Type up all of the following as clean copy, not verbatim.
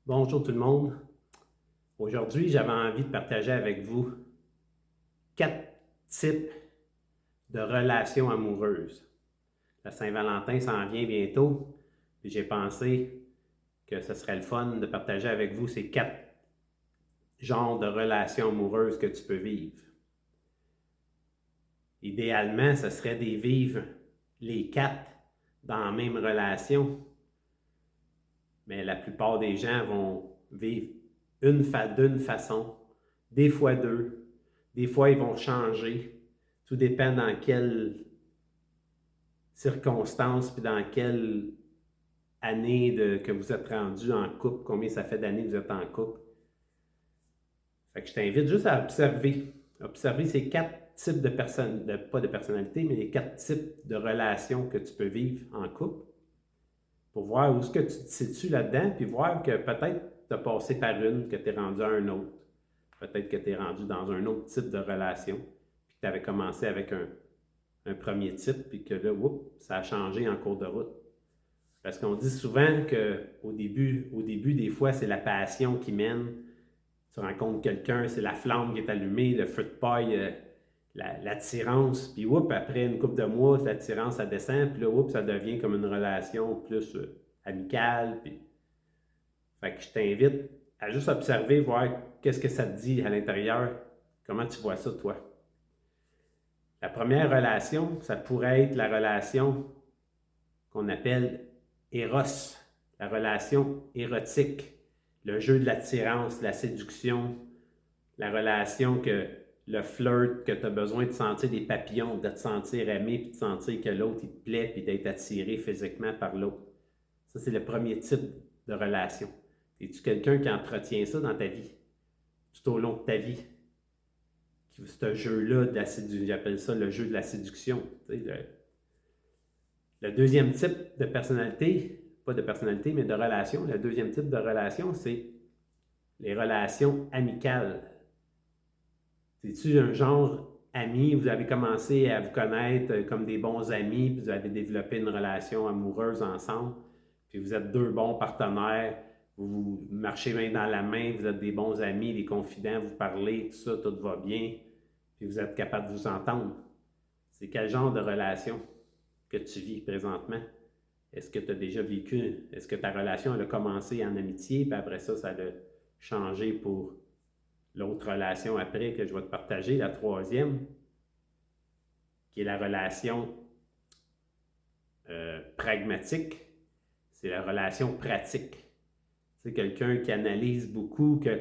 Bonjour tout le monde. Aujourd'hui, j'avais envie de partager avec vous 4 types de relations amoureuses. La Saint-Valentin s'en vient bientôt et j'ai pensé que ce serait le fun de partager avec vous ces 4 genres de relations amoureuses que tu peux vivre. Idéalement, ce serait de vivre les 4 dans la même relation, mais la plupart des gens vont vivre d'une façon, des fois deux, des fois ils vont changer. Tout dépend dans quelles circonstances puis dans quelle année que vous êtes rendu en couple, combien ça fait d'années que vous êtes en couple. Fait que je t'invite juste à observer ces 4 types de personnes, pas de personnalité, mais les 4 types de relations que tu peux vivre en couple, pour voir où est-ce que tu te situes là-dedans, puis voir que peut-être tu as passé par une, que tu es rendu à un autre. Peut-être que tu es rendu dans un autre type de relation, puis que tu avais commencé avec un premier type, puis que là, ça a changé en cours de route. Parce qu'on dit souvent qu'au début, des fois, c'est la passion qui mène. Tu rencontres quelqu'un, c'est la flamme qui est allumée, le feu de paille, l'attirance, puis après une couple de mois, l'attirance, ça descend, puis là, ça devient comme une relation plus amicale. Puis... Fait que je t'invite à juste observer, voir qu'est-ce que ça te dit à l'intérieur, comment tu vois ça, toi. La première relation, ça pourrait être la relation qu'on appelle Eros, la relation érotique, le jeu de l'attirance, la séduction, la relation que le flirt, que tu as besoin de sentir des papillons, de te sentir aimé, puis de sentir que l'autre, il te plaît, puis d'être attiré physiquement par l'autre. Ça, c'est le premier type de relation. Es-tu quelqu'un qui entretient ça dans ta vie, tout au long de ta vie? Ce jeu-là, j'appelle ça le jeu de la séduction. Le deuxième type de personnalité, pas de personnalité, mais de relation, le deuxième type de relation, c'est les relations amicales. C'est-tu un genre ami, vous avez commencé à vous connaître comme des bons amis, puis vous avez développé une relation amoureuse ensemble, puis vous êtes deux bons partenaires, vous marchez main dans la main, vous êtes des bons amis, des confidents, vous parlez, tout ça, tout va bien, puis vous êtes capable de vous entendre. C'est quel genre de relation que tu vis présentement? Est-ce que tu as déjà vécu, est-ce que ta relation elle a commencé en amitié, puis après ça, ça a changé pour l'autre relation après que je vais te partager, la troisième, qui est la relation pragmatique, c'est la relation pratique. C'est quelqu'un qui analyse beaucoup que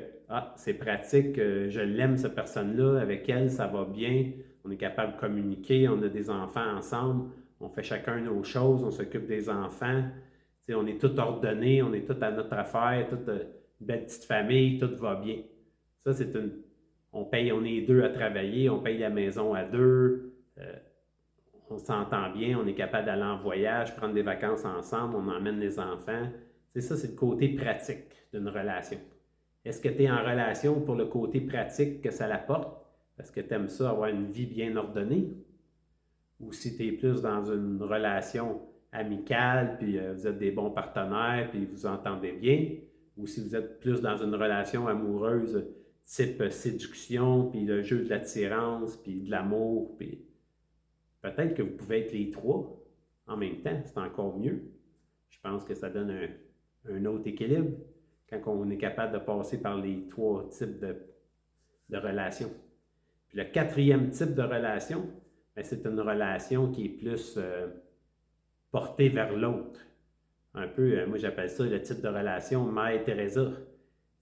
c'est pratique, je l'aime cette personne-là, avec elle ça va bien, on est capable de communiquer, on a des enfants ensemble, on fait chacun nos choses, on s'occupe des enfants, on est tout ordonné, on est tout à notre affaire, toute une belle petite famille, tout va bien. Ça, c'est une. On est deux à travailler, on paye la maison à deux, on s'entend bien, on est capable d'aller en voyage, prendre des vacances ensemble, on emmène les enfants. C'est ça, c'est le côté pratique d'une relation. Est-ce que tu es en relation pour le côté pratique que ça l'apporte? Parce que tu aimes ça, avoir une vie bien ordonnée? Ou si tu es plus dans une relation amicale, puis vous êtes des bons partenaires, puis vous entendez bien? Ou si vous êtes plus dans une relation amoureuse type séduction, puis le jeu de l'attirance, puis de l'amour, puis peut-être que vous pouvez être les trois en même temps, c'est encore mieux. Je pense que ça donne un autre équilibre quand on est capable de passer par les trois types de relations. Puis le quatrième type de relation, bien, c'est une relation qui est plus portée vers l'autre. Un peu, moi j'appelle ça le type de relation Mère Teresa.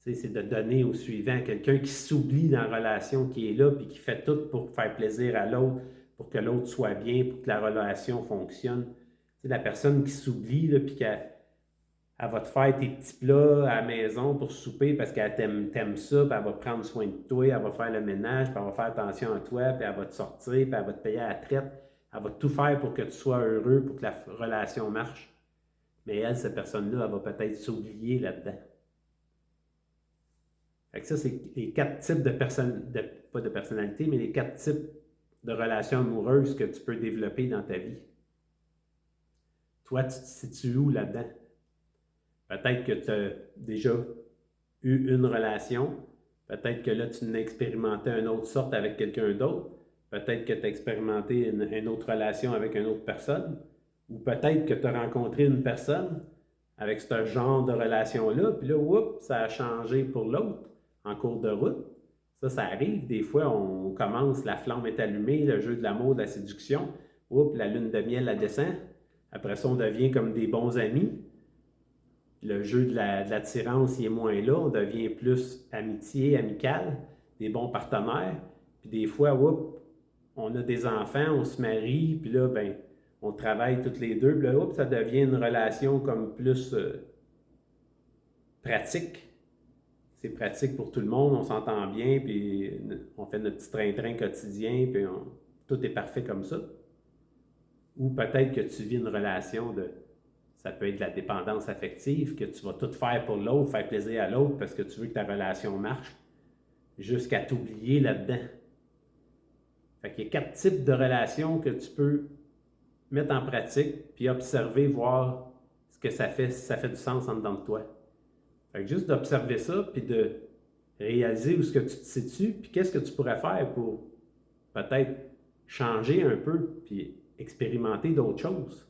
C'est de donner au suivant quelqu'un qui s'oublie dans la relation qui est là, puis qui fait tout pour faire plaisir à l'autre, pour que l'autre soit bien, pour que la relation fonctionne. La personne qui s'oublie, puis qu'elle va te faire tes petits plats à la maison pour souper parce qu'elle t'aime ça, puis elle va prendre soin de toi, elle va faire le ménage, puis elle va faire attention à toi, puis elle va te sortir, puis elle va te payer à la traite. Elle va tout faire pour que tu sois heureux, pour que la relation marche. Mais elle, cette personne-là, elle va peut-être s'oublier là-dedans. Fait que ça, c'est les 4 types de personnes, pas de personnalité, mais les 4 types de relations amoureuses que tu peux développer dans ta vie. Toi, tu te situes où là-dedans? Peut-être que tu as déjà eu une relation. Peut-être que là, tu n'as expérimenté une autre sorte avec quelqu'un d'autre. Peut-être que tu as expérimenté une autre relation avec une autre personne. Ou peut-être que tu as rencontré une personne avec ce genre de relation-là, puis là, oups, ça a changé pour l'autre en cours de route. Ça arrive. Des fois, on commence, la flamme est allumée, le jeu de l'amour, de la séduction. Oups, la lune de miel, la descend. Après ça, on devient comme des bons amis. Le jeu de l'attirance, il est moins là. On devient plus amitié, amical, des bons partenaires. Puis des fois, oups, on a des enfants, on se marie, puis là, ben, on travaille toutes les deux. Puis là, oups, ça devient une relation comme plus pratique. C'est pratique pour tout le monde, on s'entend bien, puis on fait notre petit train-train quotidien, puis tout est parfait comme ça. Ou peut-être que tu vis une relation ça peut être de la dépendance affective, que tu vas tout faire pour l'autre, faire plaisir à l'autre parce que tu veux que ta relation marche, jusqu'à t'oublier là-dedans. Fait qu'il y a 4 types de relations que tu peux mettre en pratique, puis observer, voir ce que ça fait, si ça fait du sens en dedans de toi. Fait que juste d'observer ça, puis de réaliser où est-ce que tu te situes, puis qu'est-ce que tu pourrais faire pour peut-être changer un peu, puis expérimenter d'autres choses.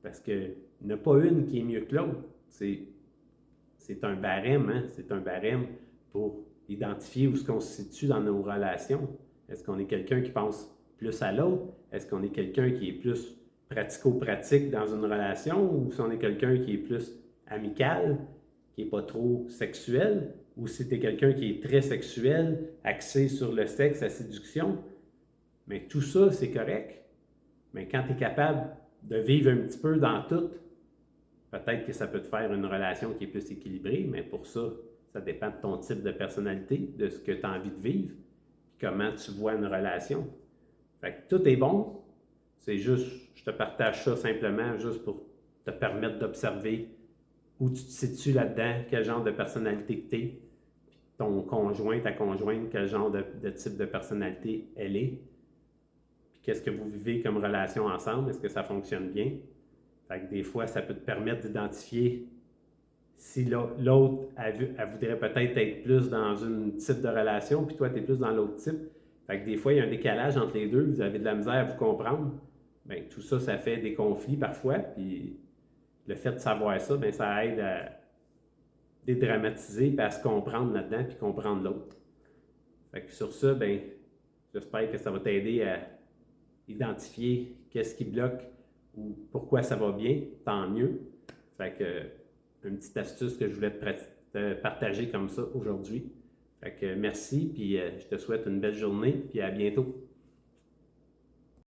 Parce qu'il n'y en a pas une qui est mieux que l'autre. C'est un barème, hein? C'est un barème pour identifier où est-ce qu'on se situe dans nos relations. Est-ce qu'on est quelqu'un qui pense plus à l'autre? Est-ce qu'on est quelqu'un qui est plus pratico-pratique dans une relation? Ou si on est quelqu'un qui est plus amical, qui n'est pas trop sexuel? Ou si tu es quelqu'un qui est très sexuel, axé sur le sexe, la séduction? Mais tout ça, c'est correct. Mais quand tu es capable de vivre un petit peu dans tout, peut-être que ça peut te faire une relation qui est plus équilibrée, mais pour ça, ça dépend de ton type de personnalité, de ce que tu as envie de vivre, puis comment tu vois une relation. Fait que tout est bon, c'est juste, je te partage ça simplement juste pour te permettre d'observer où tu te situes là-dedans, quel genre de personnalité que tu es, ton conjoint, ta conjointe, quel genre de type de personnalité elle est, puis qu'est-ce que vous vivez comme relation ensemble, est-ce que ça fonctionne bien? Fait que des fois, ça peut te permettre d'identifier si l'autre, elle voudrait peut-être être plus dans une type de relation, puis toi, tu es plus dans l'autre type. Fait que des fois, il y a un décalage entre les deux, vous avez de la misère à vous comprendre. Bien, tout ça, ça fait des conflits parfois, puis le fait de savoir ça, bien, ça aide à dédramatiser, puis à se comprendre là-dedans, puis comprendre l'autre. Fait que sur ça, bien, j'espère que ça va t'aider à identifier qu'est-ce qui bloque ou pourquoi ça va bien, tant mieux. Fait que, une petite astuce que je voulais te partager comme ça aujourd'hui. Fait que merci, puis je te souhaite une belle journée, puis à bientôt.